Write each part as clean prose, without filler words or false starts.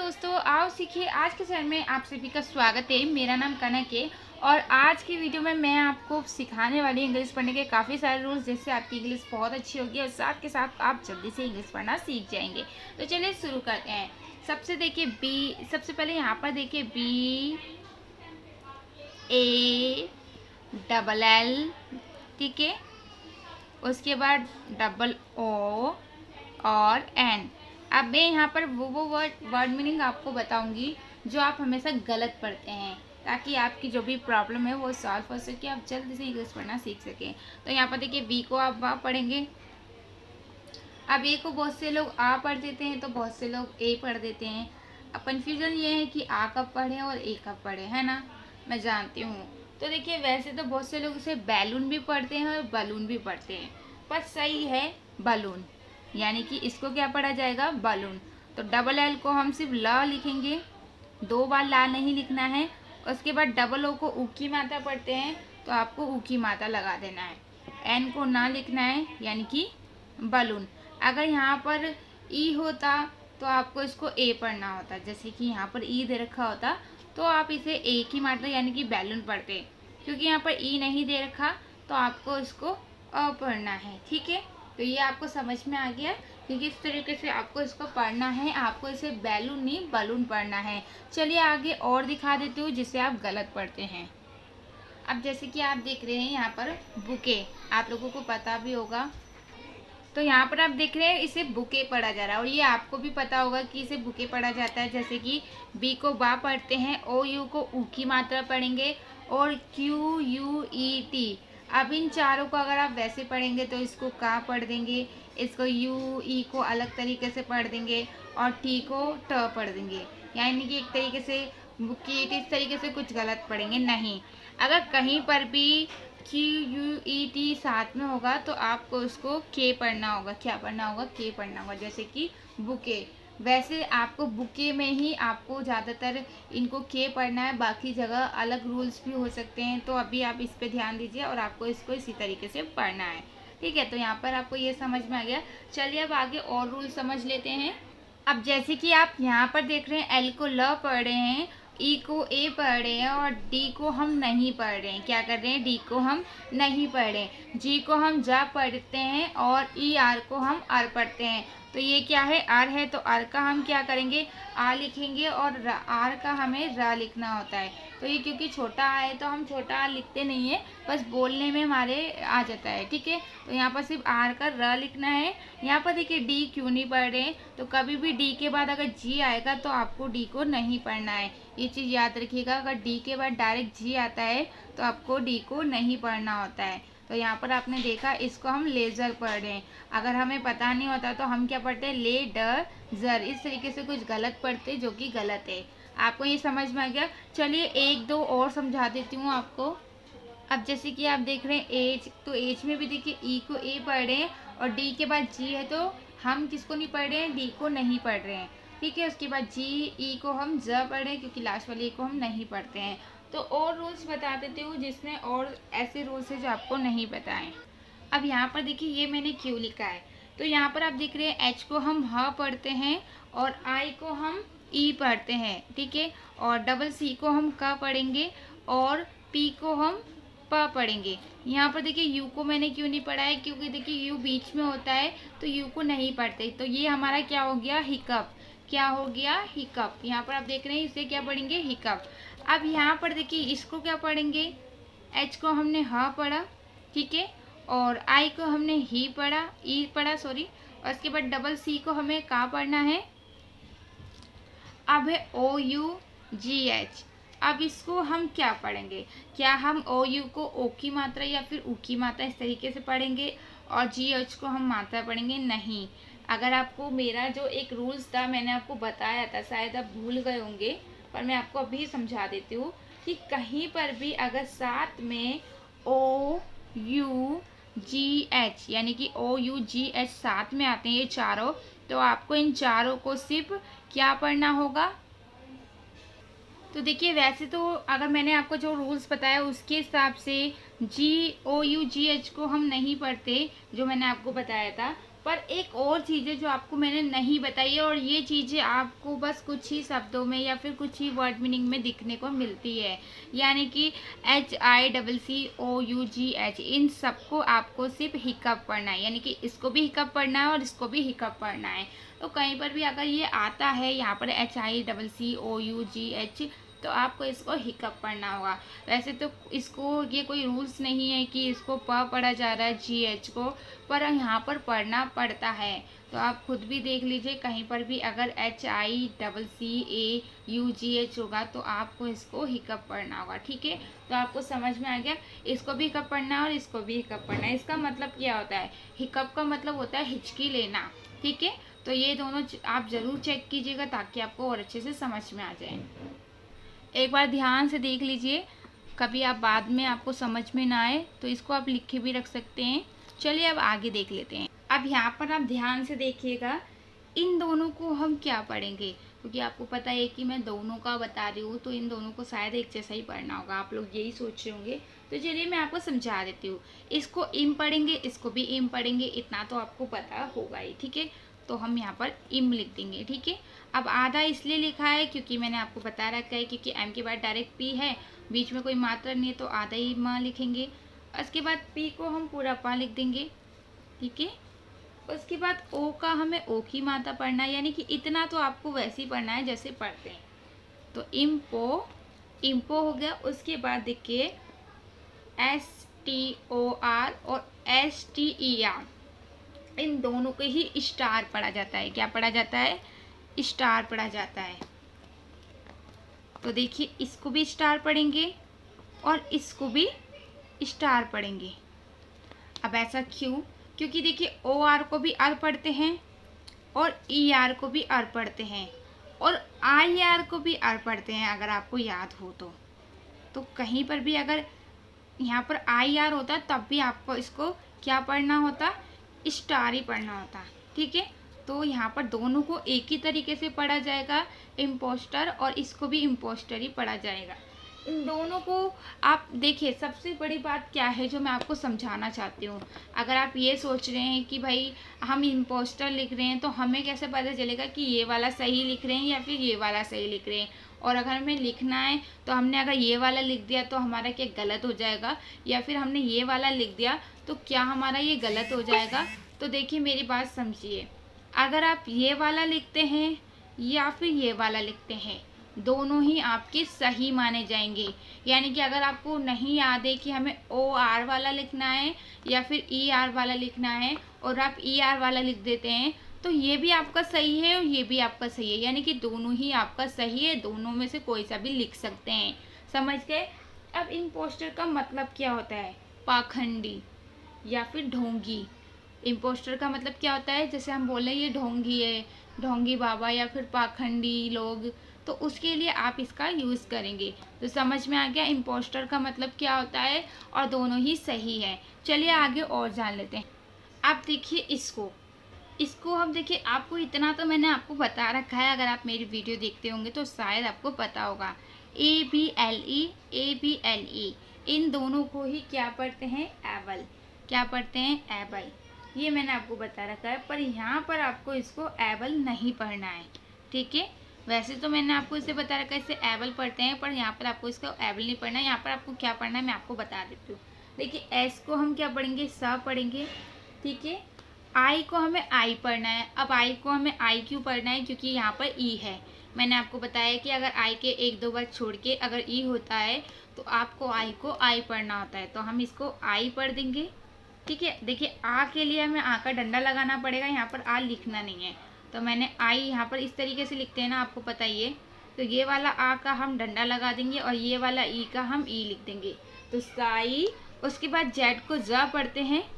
दोस्तों, आओ सीखिए। आज के चैनल में आप सभी का स्वागत है। मेरा नाम कनक है और आज की वीडियो में मैं आपको सिखाने वाली इंग्लिश पढ़ने के काफ़ी सारे रूल्स, जिससे आपकी इंग्लिश बहुत अच्छी होगी और साथ के साथ आप जल्दी से इंग्लिश पढ़ना सीख जाएंगे। तो चलिए शुरू करते हैं। सबसे पहले यहाँ पर देखिए BALL, ठीक है। उसके बाद OO और N। अब मैं यहाँ पर वो वर्ड मीनिंग आपको बताऊंगी जो आप हमेशा गलत पढ़ते हैं, ताकि आपकी जो भी प्रॉब्लम है वो सॉल्व हो सके, आप जल्दी से इंग्लिश पढ़ना सीख सकें। तो यहाँ पर देखिए बी को आप वाह पढ़ेंगे। अब ए को बहुत से लोग आ पढ़ देते हैं तो बहुत से लोग ए पढ़ देते हैं। अब कन्फ्यूजन ये है कि आ कब पढ़ें और ए कब पढ़ें, है ना। मैं जानती हूँ। तो देखिए वैसे तो बहुत से लोग इसे बैलून भी पढ़ते हैं और बलून भी पढ़ते हैं, पर सही है बलून, यानी कि इसको क्या पढ़ा जाएगा, बलून। तो L को हम सिर्फ ल लिखेंगे, 2 बार ला नहीं लिखना है। उसके बाद O को ऊ की मात्रा पढ़ते हैं तो आपको ऊ की मात्रा लगा देना है। N को ना लिखना है, यानी कि बलून। अगर यहाँ पर ई होता तो आपको इसको ए पढ़ना होता, जैसे कि यहाँ पर ई दे रखा होता तो आप इसे ए की मात्रा यानी कि बैलून पढ़ते। क्योंकि यहाँ पर ई नहीं दे रखा तो आपको इसको अ पढ़ना है, ठीक है। तो ये आपको समझ में आ गया कि किस तरीके से आपको इसको पढ़ना है। आपको इसे बैलून नहीं बलून पढ़ना है। चलिए आगे और दिखा देती हूँ जिससे आप गलत पढ़ते हैं। अब जैसे कि आप देख रहे हैं यहाँ पर बुके, आप लोगों को पता भी होगा। तो यहाँ पर आप देख रहे हैं इसे बुके पढ़ा जा रहा है और ये आपको भी पता होगा कि इसे बुके पढ़ा जाता है। जैसे कि बी को बा पढ़ते हैं, ओ यू को ऊ की मात्रा पढ़ेंगे और QUET। अब इन चारों को अगर आप वैसे पढ़ेंगे तो इसको का पढ़ देंगे, इसको यू ई को अलग तरीके से पढ़ देंगे और टी को ट पढ़ देंगे, यानी कि एक तरीके से बुकेट इस तरीके से कुछ गलत पढ़ेंगे नहीं। अगर कहीं पर भी QUET साथ में होगा तो आपको उसको के पढ़ना होगा। क्या पढ़ना होगा, के पढ़ना होगा। जैसे कि बुके, वैसे आपको बुके में ही आपको ज़्यादातर इनको के पढ़ना है, बाकी जगह अलग रूल्स भी हो सकते हैं। तो अभी आप इस पे ध्यान दीजिए और आपको इसको इसी तरीके से पढ़ना है, ठीक है। तो यहाँ पर आपको ये समझ में आ गया। चलिए अब आगे और रूल समझ लेते हैं। अब जैसे कि आप यहाँ पर देख रहे हैं एल को ल पढ़ रहे हैं, ई को ए पढ़ रहे हैं और डी को हम नहीं पढ़ रहे हैं। क्या कर रहे हैं, डी को हम नहीं पढ़ रहे हैं। जी को हम जा पढ़ते हैं और ई आर को हम आर पढ़ते हैं। तो ये क्या है, आर है, तो आर का हम क्या करेंगे, आ लिखेंगे और आर का हमें रा लिखना होता है। तो ये क्योंकि छोटा आ है तो हम छोटा आ लिखते नहीं है, बस बोलने में हमारे आ जाता है, ठीक है। तो यहाँ पर सिर्फ आर का र लिखना है। यहाँ पर देखिए डी क्यों नहीं पढ़ रहे हैं, तो कभी भी डी के बाद अगर जी आएगा तो आपको डी को नहीं पढ़ना है। ये चीज़ याद रखिएगा, अगर डी के बाद डायरेक्ट जी आता है तो आपको डी को नहीं पढ़ना होता है। तो यहाँ पर आपने देखा इसको हम लेज़र पढ़ रहे हैं। अगर हमें पता नहीं होता तो हम क्या पढ़ते हैं, ले ड ज़र, इस तरीके से कुछ गलत पढ़ते जो कि गलत है। आपको ये समझ में आ गया। चलिए एक दो और समझा देती हूँ आपको। अब जैसे कि आप देख रहे हैं एज, तो एज में भी देखिए ई को ए पढ़ रहे हैं और डी के बाद जी है तो हम किसको नहीं पढ़ रहे हैं, डी को नहीं पढ़ रहे हैं, ठीक है। उसके बाद जी ई को हम ज पढ़ रहे हैं क्योंकि लास्ट वाले को हम नहीं पढ़ते हैं। तो और रूल्स बता देती हूँ जिसमें और ऐसे रूल्स है जो आपको नहीं पता है। अब यहाँ पर देखिए ये मैंने क्यों लिखा है, तो यहाँ पर आप देख रहे हैं एच को हम ह पढ़ते हैं और आई को हम ई पढ़ते हैं, ठीक है। और सी को हम क पढ़ेंगे और पी को हम प पढ़ेंगे। यहाँ पर देखिए यू को मैंने क्यों नहीं पढ़ा है, क्योंकि देखिए यू बीच में होता है तो यू को नहीं पढ़ते। तो ये हमारा क्या हो गया, हिकअप। क्या हो गया, हिकअप। यहाँ पर आप देख रहे हैं इसे क्या पढ़ेंगे, हिकअप। अब यहाँ पर देखिए इसको क्या पढ़ेंगे, एच को हमने ह पढ़ा, ठीक है, और आई को हमने ही पढ़ा, ई पढ़ा सॉरी, और उसके बाद सी को हमें का पढ़ना है। अब है OUGH। अब इसको हम क्या पढ़ेंगे, क्या हम OU को ओ की मात्रा या फिर ऊ की मात्रा इस तरीके से पढ़ेंगे और GH को हम मात्रा पढ़ेंगे, नहीं। अगर आपको मेरा जो एक रूल्स था मैंने आपको बताया था, शायद आप भूल गए होंगे, पर मैं आपको अभी समझा देती हूँ कि कहीं पर भी अगर साथ में OUGH यानी कि OUGH साथ में आते हैं ये चारों, तो आपको इन चारों को सिर्फ क्या पढ़ना होगा। तो देखिए वैसे तो अगर मैंने आपको जो रूल्स बताया उसके हिसाब से OUGH को हम नहीं पढ़ते, जो मैंने आपको बताया था। पर एक और चीज़ है जो आपको मैंने नहीं बताई है, और ये चीज़ें आपको बस कुछ ही शब्दों में या फिर कुछ ही वर्ड मीनिंग में दिखने को मिलती है, यानी कि HICCOUGH, इन सबको आपको सिर्फ हिकअप पढ़ना है, यानी कि इसको भी हिकअप पढ़ना है और इसको भी हिकअप पढ़ना है। तो कहीं पर भी अगर ये आता है यहाँ पर HICCOUGH, तो आपको इसको हिकअप पढ़ना होगा। वैसे तो इसको ये कोई रूल्स नहीं है कि इसको प पढ़ा जा रहा है GH को, पर यहाँ पर पढ़ना पड़ता है। तो आप खुद भी देख लीजिए, कहीं पर भी अगर HICCAUGH होगा तो आपको इसको हिकअप पढ़ना होगा। ठीक है, तो आपको समझ में आ गया, इसको भी हिकअप पढ़ना है और इसको भी हिकअप पढ़ना है। इसका मतलब क्या होता है, हिकअप का मतलब होता है हिचकी लेना। ठीक है, तो ये दोनों आप ज़रूर चेक कीजिएगा ताकि आपको और अच्छे से समझ में आ जाए। एक बार ध्यान से देख लीजिए, कभी आप बाद में आपको समझ में ना आए तो इसको आप लिख के भी रख सकते हैं। चलिए अब आगे देख लेते हैं। अब यहाँ पर आप ध्यान से देखिएगा, इन दोनों को हम क्या पढ़ेंगे, क्योंकि आपको पता है कि मैं दोनों का बता रही हूँ तो इन दोनों को शायद एक जैसा ही पढ़ना होगा, आप लोग यही सोच रहे होंगे। तो चलिए मैं आपको समझा देती हूँ। इसको इम पढ़ेंगे, इसको भी इम पढ़ेंगे, इतना तो आपको पता होगा ही। ठीक है, तो हम यहाँ पर इम लिख देंगे। ठीक है, अब आधा इसलिए लिखा है क्योंकि मैंने आपको बता रखा है, क्योंकि एम के बाद डायरेक्ट पी है, बीच में कोई मात्रा नहीं है, तो आधा ही माँ लिखेंगे। उसके बाद पी को हम पूरा पा लिख देंगे। ठीक है, उसके बाद ओ का हमें ओ की मात्रा पढ़ना है, यानी कि इतना तो आपको वैसे ही पढ़ना है जैसे पढ़ते हैं। तो इम्पो, इम्पो हो गया। उसके बाद देखिए STOR और STER, इन दोनों को ही स्टार पढ़ा जाता है। क्या पढ़ा जाता है, स्टार पढ़ा जाता है। तो देखिए इसको भी स्टार पढ़ेंगे और इसको भी स्टार पढ़ेंगे। अब ऐसा क्यों, क्योंकि देखिए OR को भी आर पढ़ते हैं और ER को भी आर पढ़ते हैं और IR को भी आर पढ़ते हैं, अगर आपको याद हो तो कहीं पर भी अगर यहाँ पर IR होता तब भी आपको इसको क्या पढ़ना होता, स्टार ही पढ़ना होता। ठीक है, तो यहाँ पर दोनों को एक ही तरीके से पढ़ा जाएगा, इम्पोस्टर, और इसको भी इम्पोस्टर ही पढ़ा जाएगा। इन दोनों को आप देखिए, सबसे बड़ी बात क्या है जो मैं आपको समझाना चाहती हूँ। अगर आप ये सोच रहे हैं कि भाई हम इम्पोस्टर लिख रहे हैं तो हमें कैसे पता चलेगा कि ये वाला सही लिख रहे हैं या फिर ये वाला सही लिख रहे हैं, और अगर हमें लिखना है तो हमने अगर ये वाला लिख दिया तो हमारा क्या गलत हो जाएगा, या फिर हमने ये वाला लिख दिया तो क्या हमारा ये गलत हो जाएगा। तो देखिए मेरी बात समझिए, अगर आप ये वाला लिखते हैं या फिर ये वाला लिखते हैं, दोनों ही आपके सही माने जाएंगे। यानी कि अगर आपको नहीं याद है कि हमें OR वाला लिखना है या फिर ER वाला लिखना है और आप ER वाला लिख देते हैं, तो ये भी आपका सही है और ये भी आपका सही है, यानी कि दोनों ही आपका सही है, दोनों में से कोई सा भी लिख सकते हैं। समझ गए। अब इम्पोस्टर का मतलब क्या होता है, पाखंडी या फिर ढोंगी। इम्पोस्टर का मतलब क्या होता है, जैसे हम बोले ये ढोंगी है, ढोंगी बाबा या फिर पाखंडी लोग, तो उसके लिए आप इसका यूज़ करेंगे। तो समझ में आ गया इम्पोस्टर का मतलब क्या होता है, और दोनों ही सही है। चलिए आगे और जान लेते हैं। आप देखिए इसको हम देखिए, आपको इतना तो मैंने आपको बता रखा है, अगर आप मेरी वीडियो देखते होंगे तो शायद आपको पता होगा। ABLE, इन दोनों को ही क्या पढ़ते हैं, एबल। क्या पढ़ते हैं, एबल। ये मैंने आपको बता रखा है, पर यहाँ पर आपको इसको एबल नहीं पढ़ना है। ठीक है, वैसे तो मैंने आपको इसे बता रखा है, इसे एबल पढ़ते हैं, पर यहाँ पर आपको इसको एबल नहीं पढ़ना है। यहाँ पर आपको क्या पढ़ना है मैं आपको बता देती हूँ। देखिए एस को हम क्या पढ़ेंगे, स पढ़ेंगे। ठीक है, आई को हमें आई पढ़ना है। अब आई को हमें आई क्यों पढ़ना है, क्योंकि यहाँ पर ई है। मैंने आपको बताया कि अगर आई के एक दो बार छोड़ के अगर ई होता है तो आपको आई को आई पढ़ना होता है, तो हम इसको आई पढ़ देंगे। ठीक है, देखिए आ के लिए हमें आ का डंडा लगाना पड़ेगा, यहाँ पर आ लिखना नहीं है, तो मैंने आई यहाँ पर इस तरीके से लिखते हैं ना, आपको पता ही है। तो ये वाला आ का हम डंडा लगा देंगे और ये वाला ई का हम ई लिख देंगे, तो साई। उसके बाद जेड को ज पढ़ते हैं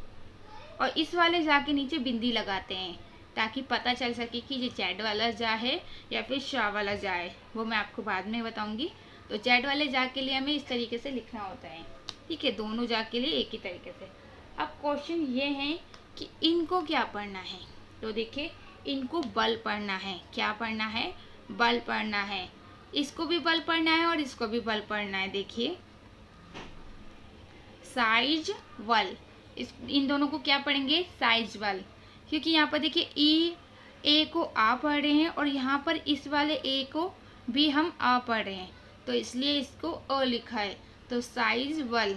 और इस वाले जा के नीचे बिंदी लगाते हैं, ताकि पता चल सके कि ये जेड वाला जा है या फिर शाह वाला जा है, वो मैं आपको बाद में बताऊंगी। तो जेड वाले जा के लिए हमें इस तरीके से लिखना होता है। ठीक है, दोनों जा के लिए एक ही तरीके से। अब क्वेश्चन ये है कि इनको क्या पढ़ना है, तो देखिए इनको बल पढ़ना है। क्या पढ़ना है, बल पढ़ना है। इसको भी बल पढ़ना है और इसको भी बल पढ़ना है। देखिए साइज वल, इन दोनों को क्या पढ़ेंगे, साइज वल। क्योंकि यहाँ पर देखिए ई ए को आ पढ़ रहे हैं और यहाँ पर इस वाले ए को भी हम आ पढ़ रहे हैं, तो इसलिए इसको अ लिखा है। तो साइज वल।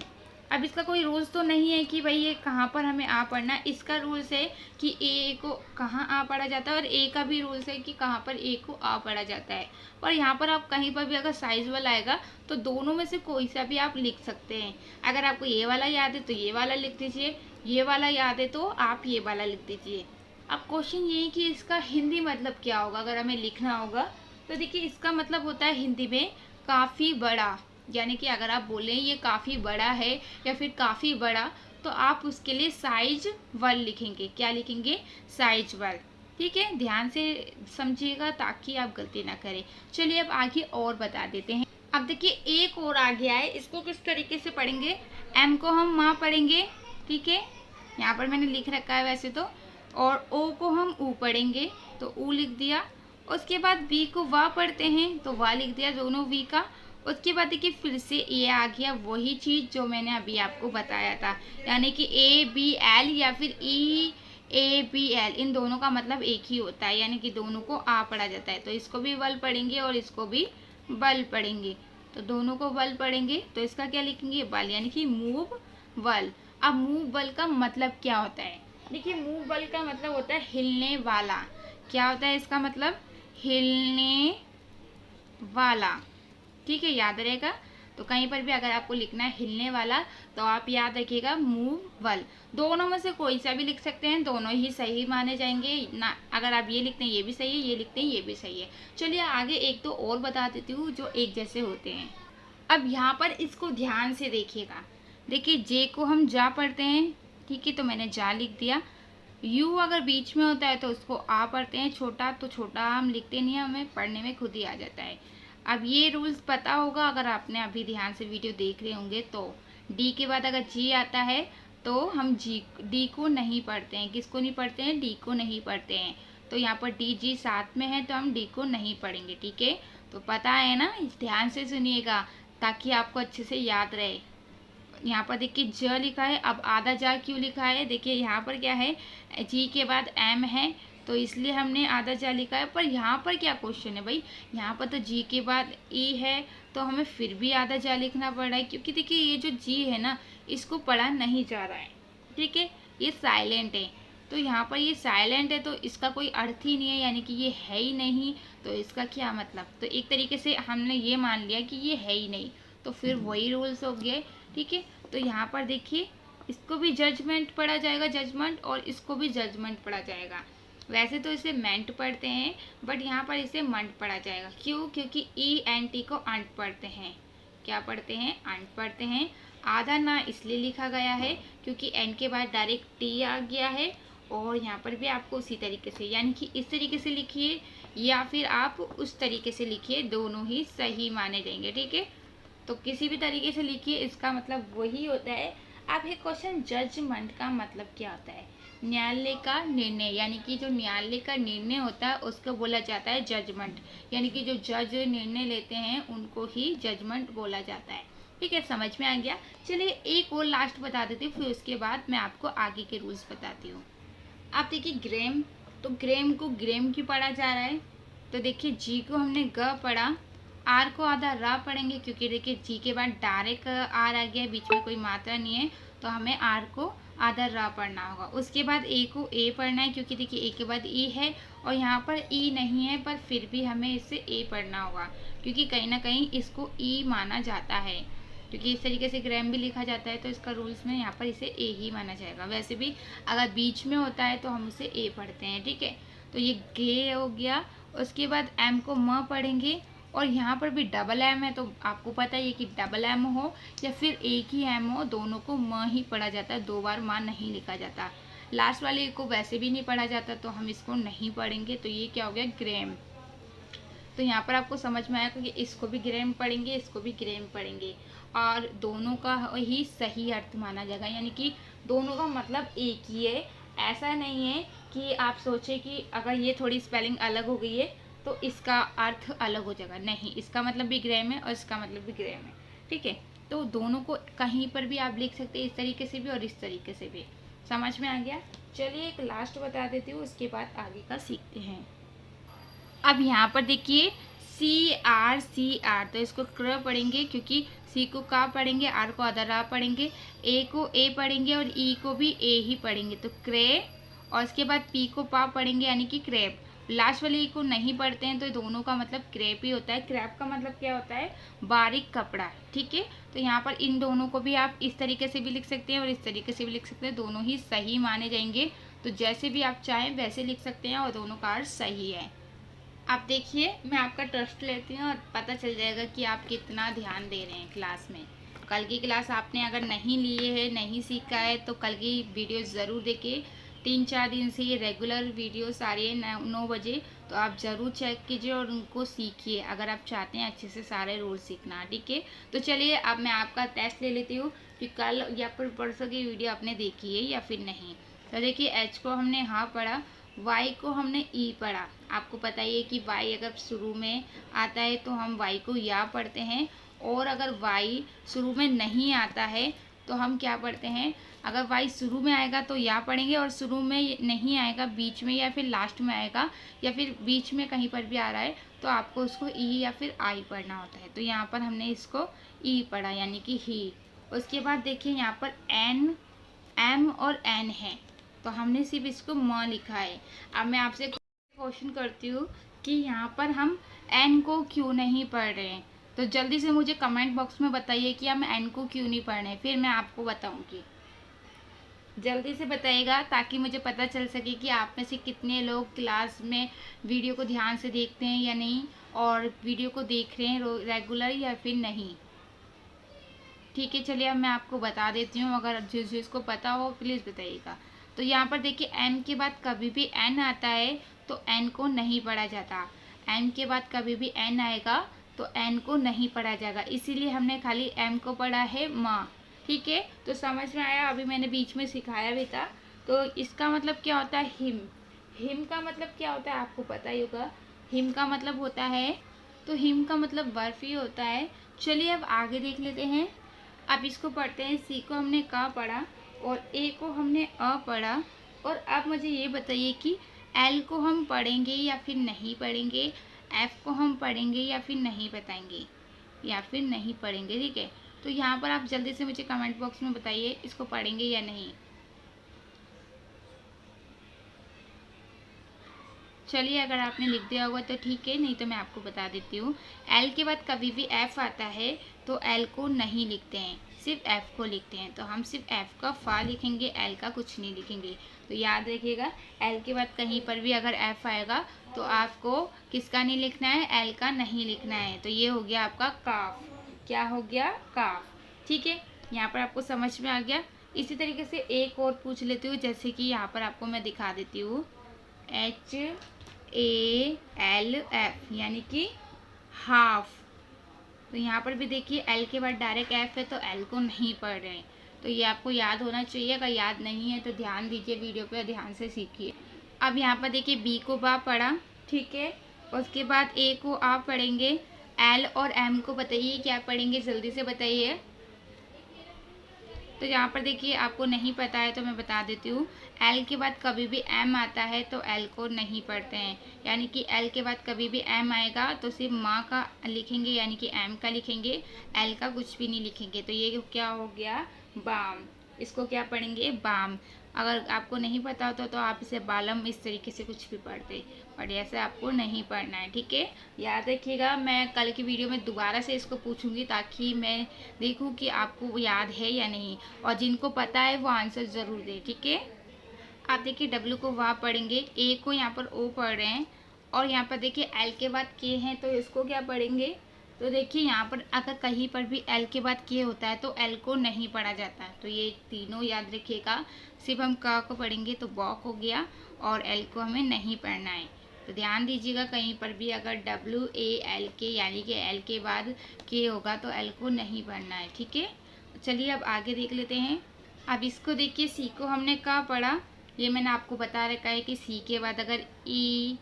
अब इसका कोई रूल्स तो नहीं है कि भाई ये कहाँ पर हमें आ पढ़ना है। इसका रूल्स है कि ए को कहाँ आ पढ़ा जाता है और ए का भी रूल्स है कि कहाँ पर ए को आ पढ़ा जाता है। और यहाँ पर आप कहीं पर भी अगर साइज वल आएगा तो दोनों में से कोई सा भी आप लिख सकते हैं। अगर आपको ये वाला याद है तो ये वाला लिख दीजिए, ये वाला याद है तो आप ये वाला लिख दीजिए। अब क्वेश्चन ये है कि इसका हिंदी मतलब क्या होगा अगर हमें लिखना होगा। तो देखिए इसका मतलब होता है हिंदी में काफ़ी बड़ा, यानी कि अगर आप बोलें ये काफ़ी बड़ा है या फिर काफ़ी बड़ा, तो आप उसके लिए साइज वल लिखेंगे। क्या लिखेंगे? साइज वल। ठीक है, ध्यान से समझिएगा ताकि आप गलती ना करें। चलिए अब आगे और बता देते हैं। अब देखिए एक और आ गया है, इसको किस तरीके से पढ़ेंगे। एम को हम माँ पढ़ेंगे, ठीक है, यहाँ पर मैंने लिख रखा है वैसे तो। और ओ को हम ऊ पढ़ेंगे, तो ऊ लिख दिया। उसके बाद बी को वाह पढ़ते हैं, तो वाह लिख दिया दोनों वी का। उसके बाद देखिए फिर से ये आ गया, वही चीज़ जो मैंने अभी आपको बताया था, यानी कि ए बी एल या फिर ई ए बी एल, इन दोनों का मतलब एक ही होता है, यानी कि दोनों को आ पढ़ा जाता है। तो इसको भी वल पढ़ेंगे और इसको भी बल पढ़ेंगे। तो दोनों को वल पढ़ेंगे तो इसका क्या लिखेंगे? बल, यानी कि मूव वल। अब मूव बल का मतलब क्या होता है? देखिए मूव बल का मतलब होता है हिलने वाला। क्या होता है इसका मतलब? हिलने वाला। ठीक है, याद रहेगा। तो कहीं पर भी अगर आपको लिखना है हिलने वाला तो आप याद रखिएगा मूव वल। दोनों में से कोई सा भी लिख सकते हैं, दोनों ही सही माने जाएंगे ना। अगर आप ये लिखते हैं ये भी सही है, ये लिखते हैं ये भी सही है। चलिए आगे एक तो और बता देती हूँ जो एक जैसे होते हैं। अब यहाँ पर इसको ध्यान से देखिएगा। देखिए जे को हम जा पढ़ते हैं, ठीक है, तो मैंने जा लिख दिया। यू अगर बीच में होता है तो उसको आ पढ़ते हैं, छोटा तो छोटा हम लिखते नहीं हैं, हमें पढ़ने में खुद ही आ जाता है। अब ये रूल्स पता होगा अगर आपने अभी ध्यान से वीडियो देख रहे होंगे तो। डी के बाद अगर जी आता है तो हम डी को नहीं पढ़ते हैं। किसको नहीं पढ़ते हैं? डी को नहीं पढ़ते हैं। तो यहाँ पर डी जी साथ में है तो हम डी को नहीं पढ़ेंगे, ठीक है। तो पता है ना, ध्यान से सुनिएगा ताकि आपको अच्छे से याद रहे। यहाँ पर देखिए ज लिखा है, अब आधा जा क्यों लिखा है? देखिए यहाँ पर क्या है, जी के बाद एम है तो इसलिए हमने आधा जा लिखा है। पर यहाँ पर क्या क्वेश्चन है भाई, यहाँ पर तो जी के बाद ई है तो हमें फिर भी आधा जा लिखना पड़ रहा है, क्योंकि देखिए ये जो जी है ना इसको पढ़ा नहीं जा रहा है, ठीक है, ये साइलेंट है। तो यहाँ पर ये साइलेंट है तो इसका कोई अर्थ ही नहीं है, यानी कि ये है ही नहीं। तो इसका क्या मतलब? तो एक तरीके से हमने ये मान लिया कि ये है ही नहीं, तो फिर वही रूल्स हो गए, ठीक है। तो यहाँ पर देखिए इसको भी जजमेंट पढ़ा जाएगा, जजमेंट, और इसको भी जजमेंट पढ़ा जाएगा। वैसे तो इसे मेंट पढ़ते हैं बट यहाँ पर इसे मंट पढ़ा जाएगा। क्यों? क्योंकि ई एन टी को अंट पढ़ते हैं। क्या पढ़ते हैं? अंट पढ़ते हैं। आधा ना इसलिए लिखा गया है क्योंकि एन के बाद डायरेक्ट टी आ गया है। और यहाँ पर भी आपको उसी तरीके से, यानी कि इस तरीके से लिखिए या फिर आप उस तरीके से लिखिए, दोनों ही सही माने जाएंगे, ठीक है। तो किसी भी तरीके से लिखिए, इसका मतलब वही होता है। अब ये क्वेश्चन जजमेंट का मतलब क्या होता है? न्यायालय का निर्णय, यानी कि जो न्यायालय का निर्णय होता है उसको बोला जाता है जजमेंट, यानी कि जो जज निर्णय लेते हैं उनको ही जजमेंट बोला जाता है, ठीक है। समझ में आ गया। चलिए एक और लास्ट बता देती हूँ, फिर उसके बाद मैं आपको आगे के रूल्स बताती हूँ। आप देखिए ग्रेम, तो ग्रेम को ग्रेम क्यों पढ़ा जा रहा है? तो देखिए जी को हमने ग पढ़ा, आर को आधा रा पढ़ेंगे क्योंकि देखिए जी के बाद डायरेक्ट आर आ गया, बीच में कोई मात्रा नहीं है, तो हमें आर को आधा रा पढ़ना होगा। उसके बाद ए को ए पढ़ना है क्योंकि देखिए ए के बाद ई है और यहाँ पर ई नहीं है, पर फिर भी हमें इसे ए पढ़ना होगा क्योंकि कहीं ना कहीं इसको ई माना जाता है, क्योंकि इस तरीके से ग्राम भी लिखा जाता है तो इसका रूल्स में यहाँ पर इसे ए ही माना जाएगा। वैसे भी अगर बीच में होता है तो हम उसे ए पढ़ते हैं, ठीक है। तो ये गे हो गया। उसके बाद एम को म पढ़ेंगे और यहाँ पर भी डबल एम है, तो आपको पता ही है कि डबल एम हो या फिर एक ही एम हो, दोनों को म ही पढ़ा जाता है, दो बार माँ नहीं लिखा जाता। लास्ट वाले को वैसे भी नहीं पढ़ा जाता तो हम इसको नहीं पढ़ेंगे। तो ये क्या हो गया? ग्रेम। तो यहाँ पर आपको समझ में आया कि इसको भी ग्रेम पढ़ेंगे, इसको भी ग्रेम पढ़ेंगे और दोनों का ही सही अर्थ माना जाएगा, यानी कि दोनों का मतलब एक ही है। ऐसा नहीं है कि आप सोचे कि अगर ये थोड़ी स्पेलिंग अलग हो गई है तो इसका अर्थ अलग हो जाएगा, नहीं, इसका मतलब भी ग्रेम है और इसका मतलब भी ग्रेम है, ठीक है। तो दोनों को कहीं पर भी आप लिख सकते हैं, इस तरीके से भी और इस तरीके से भी। समझ में आ गया। चलिए एक लास्ट बता देती हूँ, उसके बाद आगे का सीखते हैं। अब यहाँ पर देखिए CR, तो इसको क्र पढ़ेंगे क्योंकि सी को का पढ़ेंगे, आर को अदर आ पढ़ेंगे, ए को ए पढ़ेंगे और ई को भी ए ही पढ़ेंगे, तो क्रे। और उसके बाद पी को पा पढ़ेंगे यानी कि क्रैप। लास्ट वाले ई को नहीं पढ़ते हैं तो दोनों का मतलब क्रैप ही होता है। क्रैप का मतलब क्या होता है, बारीक कपड़ा, ठीक है। तो यहाँ पर इन दोनों को भी आप इस तरीके से भी लिख सकते हैं और इस तरीके से भी लिख सकते हैं, दोनों ही सही माने जाएंगे। तो जैसे भी आप चाहें वैसे लिख सकते हैं और दोनों का अर्थ सही है। आप देखिए मैं आपका टेस्ट लेती हूँ और पता चल जाएगा कि आप कितना ध्यान दे रहे हैं क्लास में। कल की क्लास आपने अगर नहीं लिए है, नहीं सीखा है, तो कल की वीडियो ज़रूर देखिए। 3-4 दिन से ये रेगुलर वीडियोस आ रही है 9 बजे, तो आप ज़रूर चेक कीजिए और उनको सीखिए अगर आप चाहते हैं अच्छे से सारे रूल सीखना, ठीक है। तो चलिए अब मैं आपका टेस्ट ले लेती हूँ कि कल या फिर परसों की वीडियो आपने देखी है या फिर नहीं। तो देखिए एच को हमने हाँ पढ़ा, वाई को हमने ई पढ़ा। आपको पता ही है कि वाई अगर शुरू में आता है तो हम वाई को या पढ़ते हैं, और अगर वाई शुरू में नहीं आता है तो हम क्या पढ़ते हैं, अगर वाई शुरू में आएगा तो या पढ़ेंगे, और शुरू में नहीं आएगा, बीच में या फिर लास्ट में आएगा या फिर बीच में कहीं पर भी आ रहा है तो आपको उसको ई या फिर आई पढ़ना होता है। तो यहाँ पर हमने इसको ई पढ़ा यानी कि ही। उसके बाद देखिए यहाँ पर एन, एम और एन है, तो हमने सिर्फ इसको म लिखा है। अब मैं आपसे क्वेश्चन करती हूँ कि यहाँ पर हम एन को क्यों नहीं पढ़ रहे हैं, तो जल्दी से मुझे कमेंट बॉक्स में बताइए कि हम एन को क्यों नहीं पढ़ रहे हैं, फिर मैं आपको बताऊँगी। जल्दी से बताइएगा ताकि मुझे पता चल सके कि आप में से कितने लोग क्लास में वीडियो को ध्यान से देखते हैं या नहीं, और वीडियो को देख रहे हैं रेगुलर या फिर नहीं, ठीक है। चलिए अब मैं आपको बता देती हूँ, अगर जिसको पता हो प्लीज़ बताइएगा। तो यहाँ पर देखिए एम के बाद कभी भी एन आता है तो एन को नहीं पढ़ा जाता। एम के बाद कभी भी एन आएगा तो एन को नहीं पढ़ा जाएगा, इसीलिए हमने खाली एम को पढ़ा है माँ, ठीक है। तो समझ में आया, अभी मैंने बीच में सिखाया भी था। तो इसका मतलब क्या होता है, हिम। हिम का मतलब क्या होता है आपको पता ही होगा, हिम का मतलब होता है, तो हिम का मतलब बर्फ ही होता है। चलिए अब आगे देख लेते हैं। अब इसको पढ़ते हैं, सी को हमने का पढ़ा और ए को हमने अ पढ़ा, और अब मुझे ये बताइए कि एल को हम पढ़ेंगे या फिर नहीं पढ़ेंगे, एफ को हम पढ़ेंगे या फिर नहीं बताएंगे या फिर नहीं पढ़ेंगे, ठीक है। तो यहाँ पर आप जल्दी से मुझे कमेंट बॉक्स में बताइए इसको पढ़ेंगे या नहीं। चलिए अगर आपने लिख दिया होगा तो ठीक है, नहीं तो मैं आपको बता देती हूँ। एल के बाद कभी भी एफ आता है तो एल को नहीं लिखते हैं, सिर्फ एफ को लिखते हैं। तो हम सिर्फ एफ का फा लिखेंगे, एल का कुछ नहीं लिखेंगे। तो याद रखिएगा एल के बाद कहीं पर भी अगर एफ आएगा तो आपको किसका नहीं लिखना है, एल का नहीं लिखना है। तो ये हो गया आपका काफ। क्या हो गया, काफ, ठीक है। यहाँ पर आपको समझ में आ गया। इसी तरीके से एक और पूछ लेती हूँ, जैसे कि यहाँ पर आपको मैं दिखा देती हूँ, HALF यानी कि हाफ। तो यहाँ पर भी देखिए एल के बाद डायरेक्ट एफ है तो एल को नहीं पढ़ रहे हैं, तो ये आपको याद होना चाहिए। अगर याद नहीं है तो ध्यान दीजिए वीडियो पे, ध्यान से सीखिए। अब यहाँ पर देखिए बी को बा पढ़ा, ठीक है। उसके बाद ए को आ पढ़ेंगे, एल और एम को बताइए क्या पढ़ेंगे, जल्दी से बताइए। तो यहाँ पर देखिए आपको नहीं पता है तो मैं बता देती हूँ, एल के बाद कभी भी एम आता है तो एल को नहीं पढ़ते हैं, यानी कि एल के बाद कभी भी एम आएगा तो सिर्फ माँ का लिखेंगे यानी कि एम का लिखेंगे, एल का कुछ भी नहीं लिखेंगे। तो ये क्या हो गया, बाम। इसको क्या पढ़ेंगे, बाम। अगर आपको नहीं पता होता तो आप इसे बालम इस तरीके से कुछ भी पढ़ते, बट ऐसे आपको नहीं पढ़ना है, ठीक है। याद रखिएगा मैं कल की वीडियो में दोबारा से इसको पूछूंगी ताकि मैं देखूं कि आपको याद है या नहीं, और जिनको पता है वो आंसर ज़रूर दे, ठीक है। आप देखिए डब्ल्यू को वाह पढ़ेंगे, ए को यहाँ पर ओ पढ़ रहे हैं, और यहाँ पर देखिए एल के बाद के हैं तो इसको क्या पढ़ेंगे। तो देखिए यहाँ पर अगर कहीं पर भी एल के बाद के होता है तो एल को नहीं पढ़ा जाता है। तो ये तीनों याद रखिएगा, सिर्फ हम का को पढ़ेंगे तो बॉक हो गया, और एल को हमें नहीं पढ़ना है। तो ध्यान दीजिएगा कहीं पर भी अगर WALK यानी कि एल के बाद के होगा तो एल को नहीं पढ़ना है, ठीक है। चलिए अब आगे देख लेते हैं। अब इसको देखिए, सी को हमने का पढ़ा, ये मैंने आपको बता रखा है कि सी के बाद अगर ई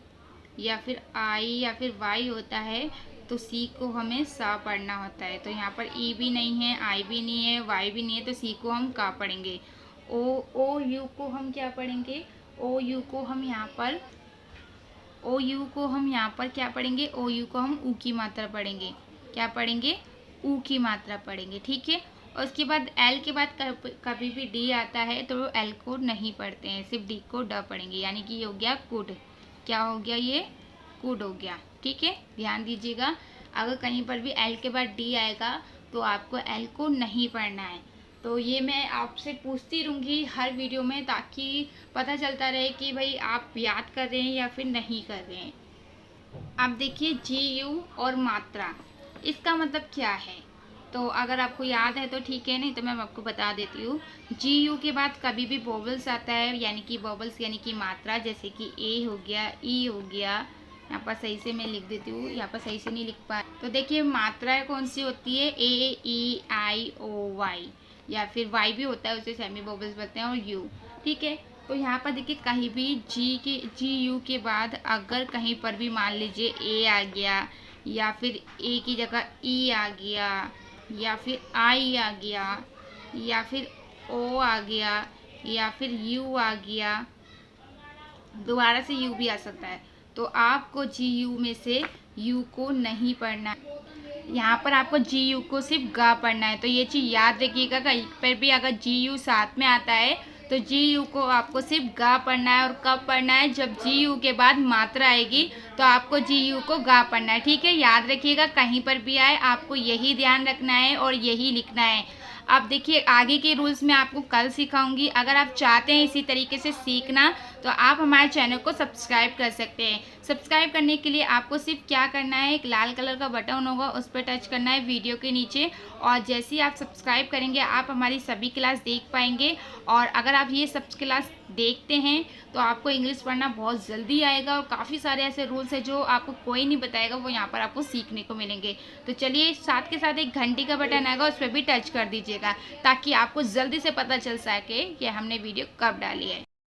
या फिर आई या फिर वाई होता है तो सी को हमें सा पढ़ना होता है। तो यहाँ पर ई भी नहीं है, आई भी नहीं है, वाई भी नहीं है, तो सी को हम का पढ़ेंगे। ओ यू को हम क्या पढ़ेंगे, ओ यू को हम यहाँ पर क्या पढ़ेंगे, ओ यू को हम ऊ की मात्रा पढ़ेंगे। क्या पढ़ेंगे, ऊ की मात्रा पढ़ेंगे, ठीक है। और उसके बाद एल के बाद कभी भी डी आता है तो एल को नहीं पढ़ते हैं, सिर्फ डी को ड पढ़ेंगे, यानी कि ये हो गया कुड। क्या हो गया, ये कुड हो गया, ठीक है। ध्यान दीजिएगा, अगर कहीं पर भी एल के बाद डी आएगा तो आपको एल को नहीं पढ़ना है। तो ये मैं आपसे पूछती रहूँगी हर वीडियो में, ताकि पता चलता रहे कि भाई आप याद कर रहे हैं या फिर नहीं कर रहे हैं। अब देखिए जी यू और मात्रा, इसका मतलब क्या है, तो अगर आपको याद है तो ठीक है, नहीं तो मैं आपको बता देती हूँ। जी यू के बाद कभी भी वोवल्स आता है, यानी कि वोवल्स यानी कि मात्रा, जैसे कि ए हो गया, ई हो गया। यहाँ पर सही से मैं लिख देती हूँ, यहाँ पर सही से नहीं लिख पा। तो देखिए मात्राएं कौन सी होती है, ए ई आई ओ वाई, या फिर वाई भी होता है, उसे सेमी वोवल्स बोलते हैं, और यू, ठीक है। तो यहाँ पर देखिए कहीं भी जी यू के बाद अगर कहीं पर भी मान लीजिए ए आ गया, या फिर ए की जगह ई आ गया, या फिर आई आ गया, या फिर ओ आ गया, या फिर यू आ गया, दोबारा से यू भी आ सकता है, तो आपको जी यू में से यू को नहीं पढ़ना, यहाँ पर आपको जी यू को सिर्फ गा पढ़ना है। तो ये चीज़ याद रखिएगा, कहीं पर भी अगर जी यू साथ में आता है तो जी यू को आपको सिर्फ गा पढ़ना है। और कब पढ़ना है, जब जी यू के बाद मात्रा आएगी तो आपको जी यू को गा पढ़ना है, ठीक है। याद रखिएगा, कहीं पर भी आए आपको यही ध्यान रखना है और यही लिखना है। अब देखिए आगे के रूल्स मैं आपको कल सिखाऊंगी। अगर आप चाहते हैं इसी तरीके से सीखना तो आप हमारे चैनल को सब्सक्राइब कर सकते हैं। सब्सक्राइब करने के लिए आपको सिर्फ क्या करना है, एक लाल कलर का बटन होगा, उस पर टच करना है वीडियो के नीचे, और जैसे ही आप सब्सक्राइब करेंगे आप हमारी सभी क्लास देख पाएंगे। और अगर आप ये सब क्लास देखते हैं तो आपको इंग्लिश पढ़ना बहुत जल्दी आएगा, और काफ़ी सारे ऐसे रूल्स हैं जो आपको कोई नहीं बताएगा, वो यहाँ पर आपको सीखने को मिलेंगे। तो चलिए, साथ के साथ एक घंटी का बटन आएगा, उस पर भी टच कर दीजिएगा, ताकि आपको जल्दी से पता चल सके कि हमने वीडियो कब डाली है।